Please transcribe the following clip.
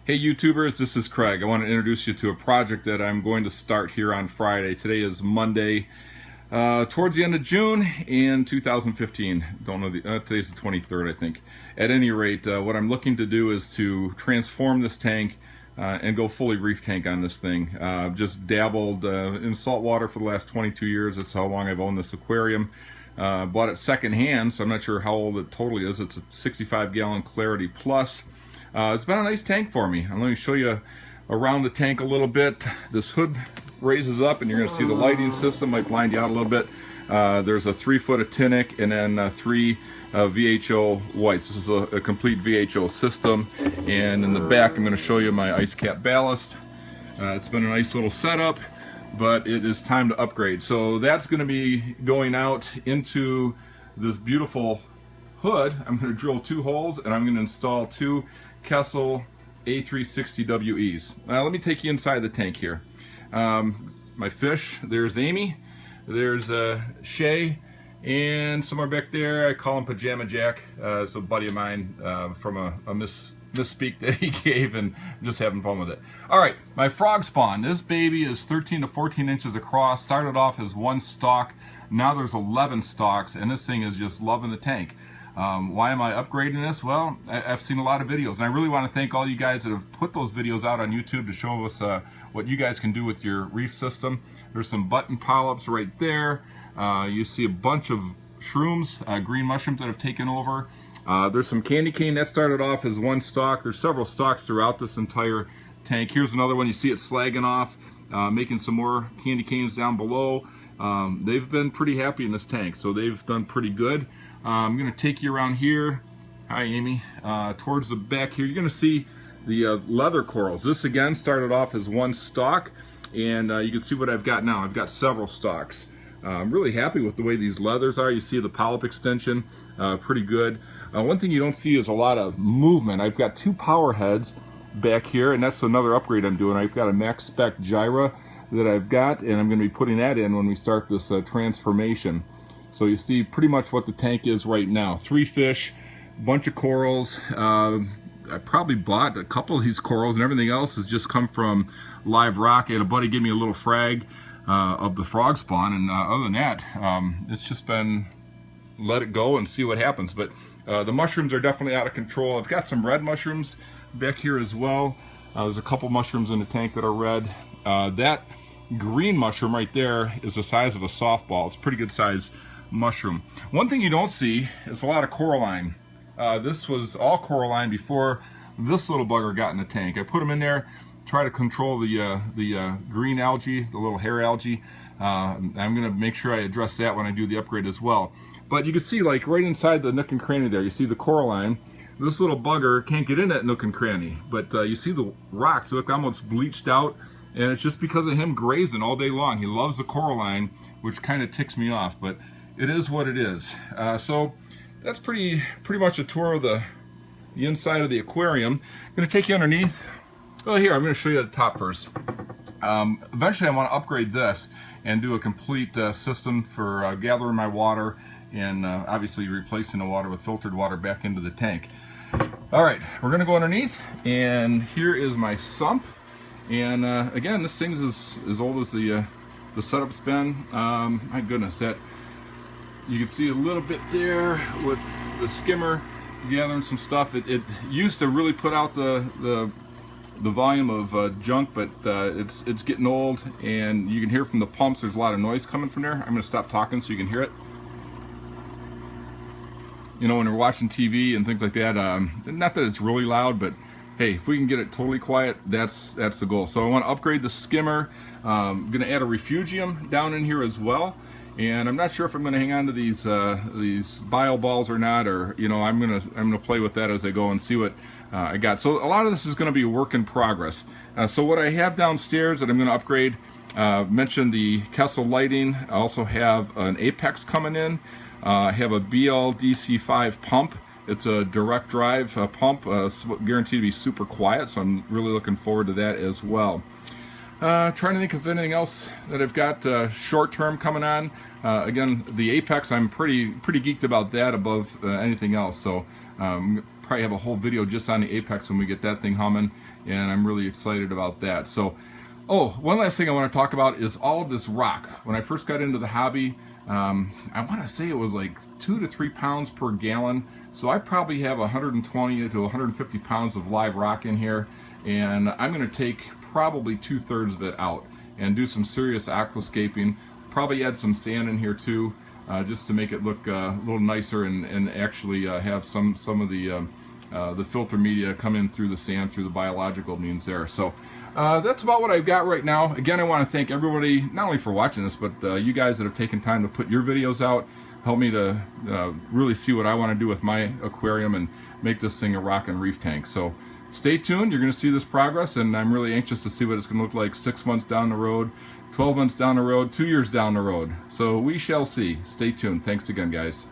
Hey YouTubers, this is Craig. I want to introduce you to a project that I'm going to start here on Friday. Today is Monday, towards the end of June in 2015. Don't know, today's the 23rd, I think. At any rate, what I'm looking to do is to transform this tank and go fully reef tank on this thing. Just dabbled in salt water for the last 22 years. That's how long I've owned this aquarium. Bought it secondhand, so I'm not sure how old it totally is. It's a 65-gallon Clarity Plus. It's been a nice tank for me. Let me show you around the tank a little bit. This hood raises up and you're going to see the lighting system. Might blind you out a little bit. There's a 3-foot actinic and then 3 VHO whites. This is a complete VHO system. And in the back I'm going to show you my ice cap ballast. It's been a nice little setup, but it is time to upgrade. So that's going to be going out into this beautiful hood. I'm going to drill 2 holes and I'm going to install 2 Kessel A360WEs. Let me take you inside the tank here. My fish, there's Amy, there's Shay, and somewhere back there I call him Pajama Jack. It's a buddy of mine from a misspeak that he gave, and I'm just having fun with it. Alright, my frog spawn. This baby is 13 to 14 inches across. Started off as 1 stalk. Now there's 11 stalks, and this thing is just loving the tank. Why am I upgrading this? Well, I've seen a lot of videos, and I really want to thank all you guys that have put those videos out on YouTube to show us what you guys can do with your reef system. There's some button polyps right there. You see a bunch of shrooms, green mushrooms that have taken over. There's some candy cane that started off as 1 stalk. There's several stalks throughout this entire tank. Here's another one. You see it slagging off, making some more candy canes down below. They've been pretty happy in this tank, so they've done pretty good. I'm going to take you around here. Hi, Amy. Towards the back here, you're going to see the leather corals. This again started off as 1 stalk, and you can see what I've got now. I've got several stalks. I'm really happy with the way these leathers are. You see the polyp extension, pretty good. One thing you don't see is a lot of movement. I've got 2 power heads back here, and that's another upgrade I'm doing. I've got a max spec gyra that I've got, and I'm going to be putting that in when we start this transformation. So you see pretty much what the tank is right now. 3 fish, bunch of corals. I probably bought a couple of these corals, and everything else has just come from live rock. I had a buddy give me a little frag of the frog spawn, and other than that, it's just been let it go and see what happens. But the mushrooms are definitely out of control. I've got some red mushrooms back here as well. There's a couple mushrooms in the tank that are red. That green mushroom right there is the size of a softball. It's a pretty good size mushroom. One thing you don't see is a lot of coralline. This was all coralline before this little bugger got in the tank. I put them in there, try to control the green algae, the little hair algae. I'm going to make sure I address that when I do the upgrade as well. But you can see, like, right inside the nook and cranny there, you see the coralline. This little bugger can't get in that nook and cranny, but you see the rocks look almost bleached out, and it's just because of him grazing all day long. He loves the coralline, which kind of ticks me off, but it is what it is. So that's pretty much a tour of the inside of the aquarium. I'm going to take you underneath. Well, here, I'm going to show you the top first. Eventually I want to upgrade this and do a complete system for gathering my water and obviously replacing the water with filtered water back into the tank. Alright, we're going to go underneath, and here is my sump. And again, this thing's as old as the setup's been. My goodness, that you can see a little bit there with the skimmer gathering some stuff. It used to really put out the volume of junk, but it's getting old, and you can hear from the pumps there's a lot of noise coming from there. I'm going to stop talking so you can hear it. You know, when we're watching TV and things like that, not that it's really loud, but hey, if we can get it totally quiet, that's the goal. So I want to upgrade the skimmer. I'm going to add a refugium down in here as well. And I'm not sure if I'm going to hang on to these bio balls or not, or I'm gonna play with that as I go and see what I got. So a lot of this is going to be a work in progress. So what I have downstairs that I'm going to upgrade, mentioned the Kessel lighting. I also have an Apex coming in. I have a BLDC5 pump. It's a direct drive pump, guaranteed to be super quiet. So I'm really looking forward to that as well. Trying to think of anything else that I've got short term coming on. Again, the Apex, I'm pretty geeked about that above anything else. So probably have a whole video just on the apex when we get that thing humming, and I'm really excited about that. So, oh, one last thing I want to talk about is all of this rock. When I first got into the hobby, I want to say it was like 2 to 3 pounds per gallon. So I probably have 120 to 150 pounds of live rock in here, and I'm going to take probably 2/3 of it out and do some serious aquascaping. Probably add some sand in here too, just to make it look a little nicer, and actually have some of the filter media come in through the sand, through the biological means there. So that's about what I've got right now. Again, I want to thank everybody, not only for watching this, but you guys that have taken time to put your videos out, help me to really see what I want to do with my aquarium and make this thing a rock and reef tank. So stay tuned, you're going to see this progress, and I'm really anxious to see what it's going to look like 6 months down the road, 12 months down the road, 2 years down the road. So we shall see. Stay tuned. Thanks again, guys.